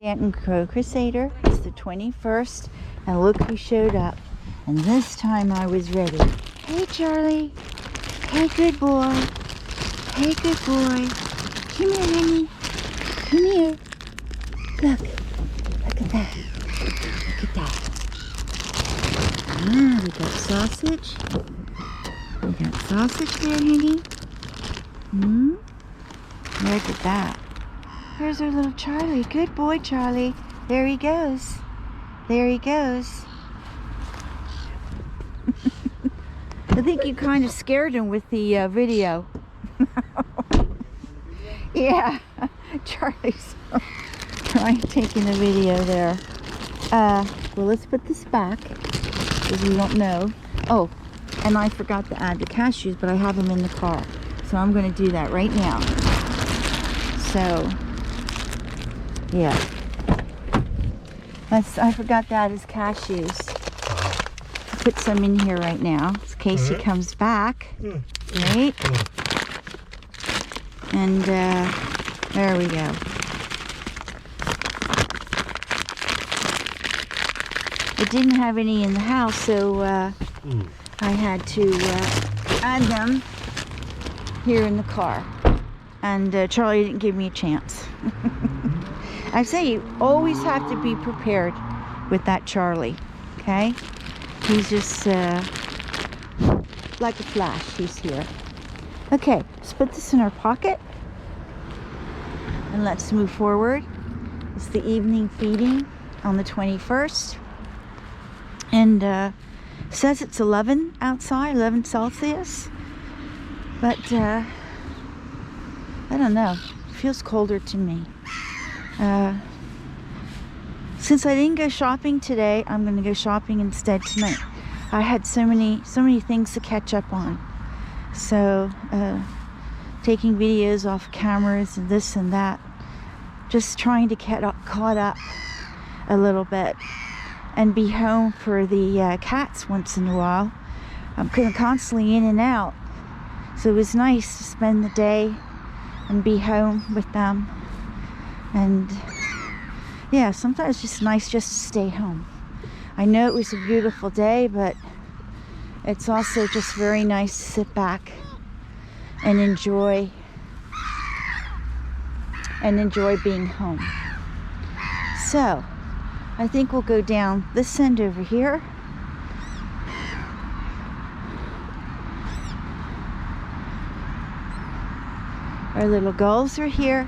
Danton Crow Crusader. It's the 21st, and look who showed up. And this time I was ready. Hey, Charlie. Hey, good boy. Hey, good boy. Come here, honey. Come here. Look. Look at that. Look at that. Ah, we got sausage. We got sausage there, honey. Look at that. There's our little Charlie. Good boy, Charlie. There he goes. There he goes. I think you kind of scared him with the video. Yeah, Charlie's taking a video there. Well, let's put this back because we don't know. Oh, and I forgot to add the cashews, but I have them in the car. So I'm going to do that right now. So, yeah. I forgot to add his cashews. I'll put some in here right now in case he comes back. Right? And there we go. I didn't have any in the house, so I had to add them here in the car. And Charlie didn't give me a chance. I say you always have to be prepared with that Charlie, okay? He's just like a flash. He's here. Okay, let's put this in our pocket. And let's move forward. It's the evening feeding on the 21st. And says it's 11 outside, 11 Celsius. But I don't know. It feels colder to me. Since I didn't go shopping today, I'm going to go shopping instead tonight. I had so many things to catch up on. So, taking videos off cameras and this and that. Just trying to get caught up a little bit. And be home for the cats once in a while. I'm constantly in and out. So it was nice to spend the day and be home with them. And yeah, sometimes it's just nice just to stay home. I know it was a beautiful day, but it's also just very nice to sit back and enjoy being home. So I think we'll go down this end over here. Our little gulls are here.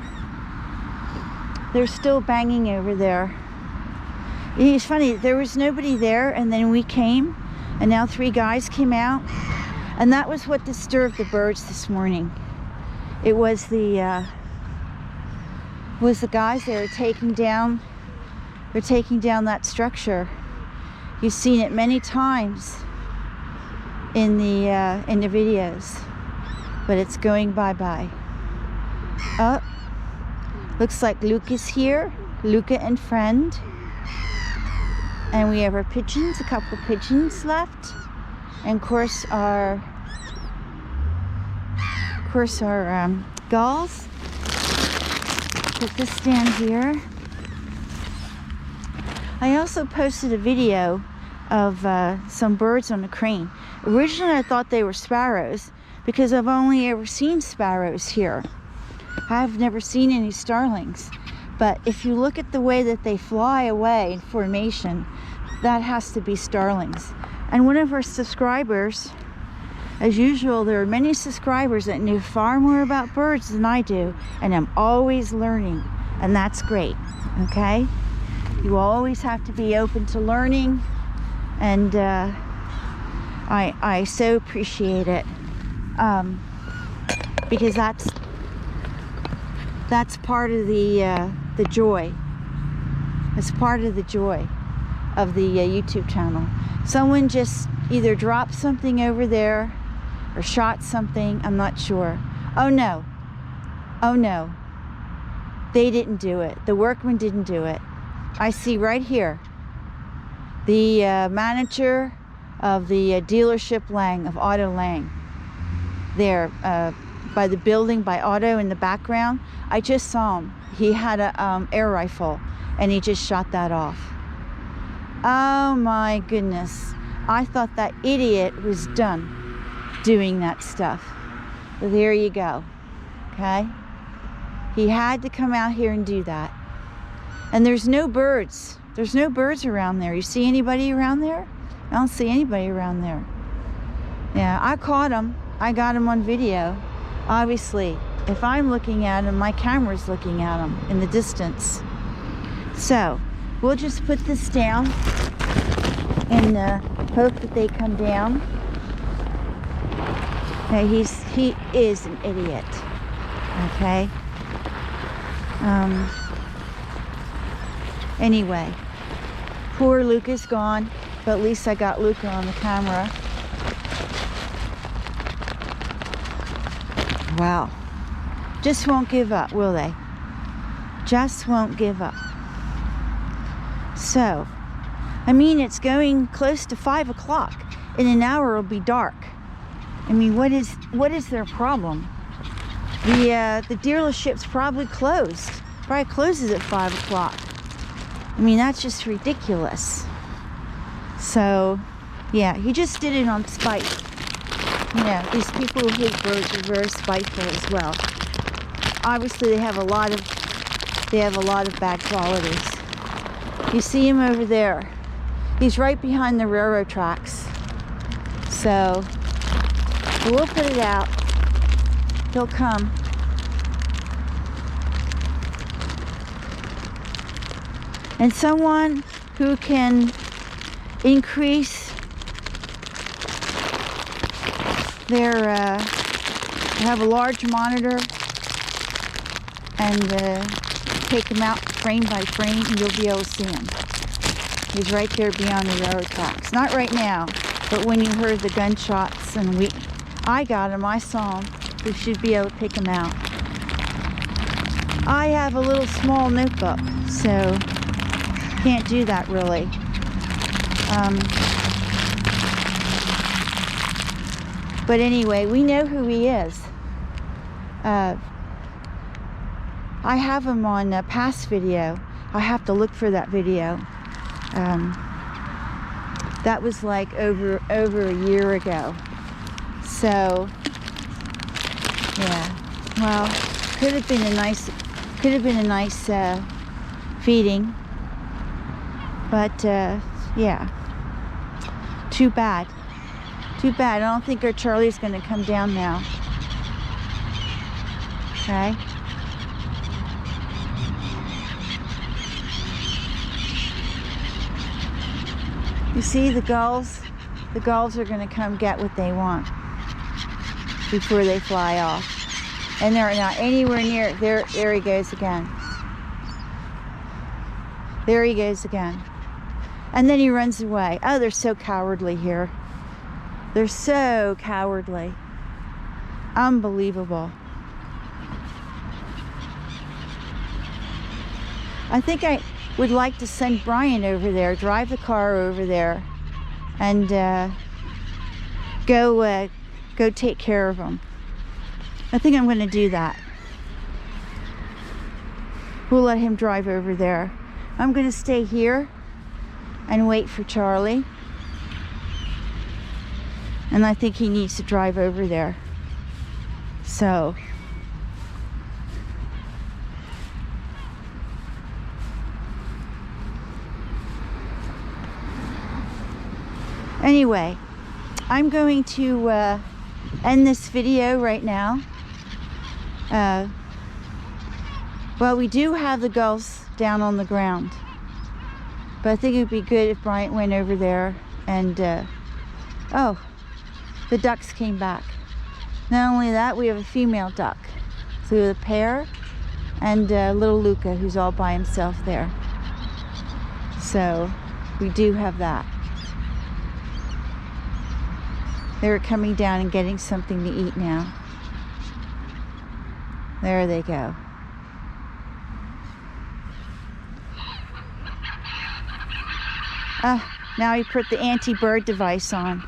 They're still banging over there. It's funny, there was nobody there, and then we came, and now 3 guys came out, and that was what disturbed the birds this morning. It was the guys that are taking down. They're taking down that structure. You've seen it many times in the videos, but it's going bye-bye. Oh, looks like Luke is here. Luca and friend. And we have our pigeons, a couple pigeons left, and of course our gulls. Put this down here. I also posted a video of some birds on a crane. Originally I thought they were sparrows because I've only ever seen sparrows here. I've never seen any starlings. But if you look at the way that they fly away in formation, that has to be starlings. And one of our subscribers, as usual, there are many subscribers that know far more about birds than I do, and I'm always learning, and that's great, okay? You always have to be open to learning, and I so appreciate it, because that's part of the joy. It's part of the joy of the YouTube channel. Someone just either dropped something over there or shot something. I'm not sure. Oh no, they didn't do it. The workman didn't do it. I see right here the manager of the dealership Lang, of Auto Lang. There, by the building, by Otto in the background. I just saw him. He had a air rifle, and he just shot that off. Oh my goodness. I thought that idiot was done doing that stuff. But there you go. Okay? He had to come out here and do that. And there's no birds. There's no birds around there. You see anybody around there? I don't see anybody around there. Yeah, I caught him. I got him on video. Obviously, if I'm looking at him, my camera's looking at him in the distance. So, we'll just put this down and hope that they come down. Okay, he is an idiot. Okay. Anyway, poor Luca's gone, but at least I got Luca on the camera. Wow. Just won't give up, will they? Just won't give up. So, I mean, it's going close to 5 o'clock. In an hour it'll be dark. I mean, what is their problem? The dealership's probably closed. Probably closes at 5 o'clock. I mean, that's just ridiculous. So, yeah, he just did it on spite. You know, these people who hate birds are very spiteful as well. Obviously, they have a lot of bad qualities. You see him over there. He's right behind the railroad tracks. So, we'll put it out. He'll come. And someone who can increase their, have a large monitor and take him out frame by frame, and you'll be able to see him. He's right there beyond the railroad tracks. Not right now, but when you heard the gunshots and I got him, I saw him. We should be able to pick him out. I have a little small notebook, so can't do that really. But anyway, we know who he is. I have him on a past video. I have to look for that video. That was like over a year ago. So yeah, well, could have been a nice feeding, but yeah, too bad. I don't think our Charlie's going to come down now. Okay. You see the gulls? The gulls are going to come get what they want before they fly off. And they're not anywhere near. There he goes again. There he goes again. And then he runs away. Oh, they're so cowardly here. They're so cowardly. Unbelievable. I think I would like to send Brian over there, drive the car over there, and go take care of them. I think I'm going to do that. We'll let him drive over there. I'm going to stay here and wait for Charlie. And I think he needs to drive over there. So, anyway, I'm going to end this video right now. Well, we do have the gulls down on the ground, but I think it would be good if Bryant went over there and oh, the ducks came back. Not only that, we have a female duck, so we have a pair and little Luca, who's all by himself there. So we do have that. They're coming down and getting something to eat now. There they go. Now he put the anti-bird device on.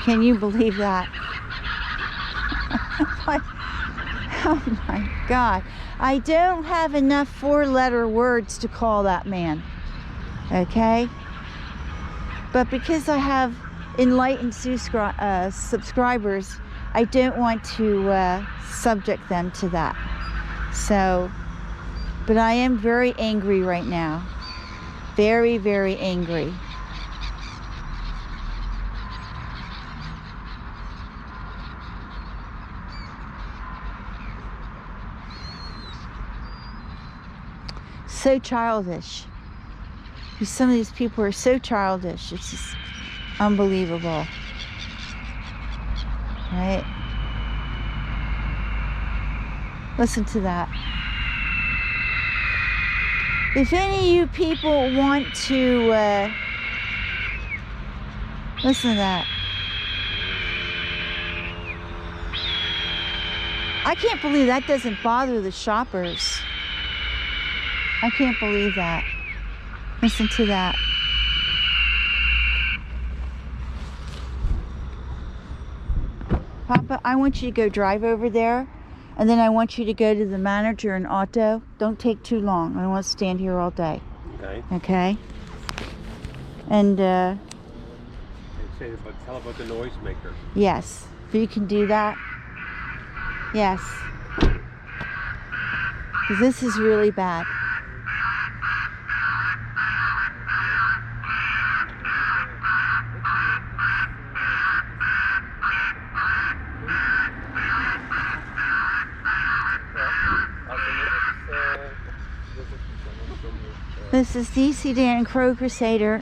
Can you believe that? Oh my God. I don't have enough four-letter words to call that man. Okay? But because I have enlightened subscribers, I don't want to subject them to that. So, but I am very angry right now. Very, very angry. So childish. Some of these people are so childish. It's just unbelievable. Right? Listen to that. If any of you people want to listen to that. I can't believe that doesn't bother the shoppers. I can't believe that. Listen to that. Papa, I want you to go drive over there, and then I want you to go to the manager in auto. Don't take too long. I don't want to stand here all day. Okay. Okay? And, They say tell about the noisemaker. yes. If you can do that. Yes. Because this is really bad. This is DC Danton, Crow Crusader.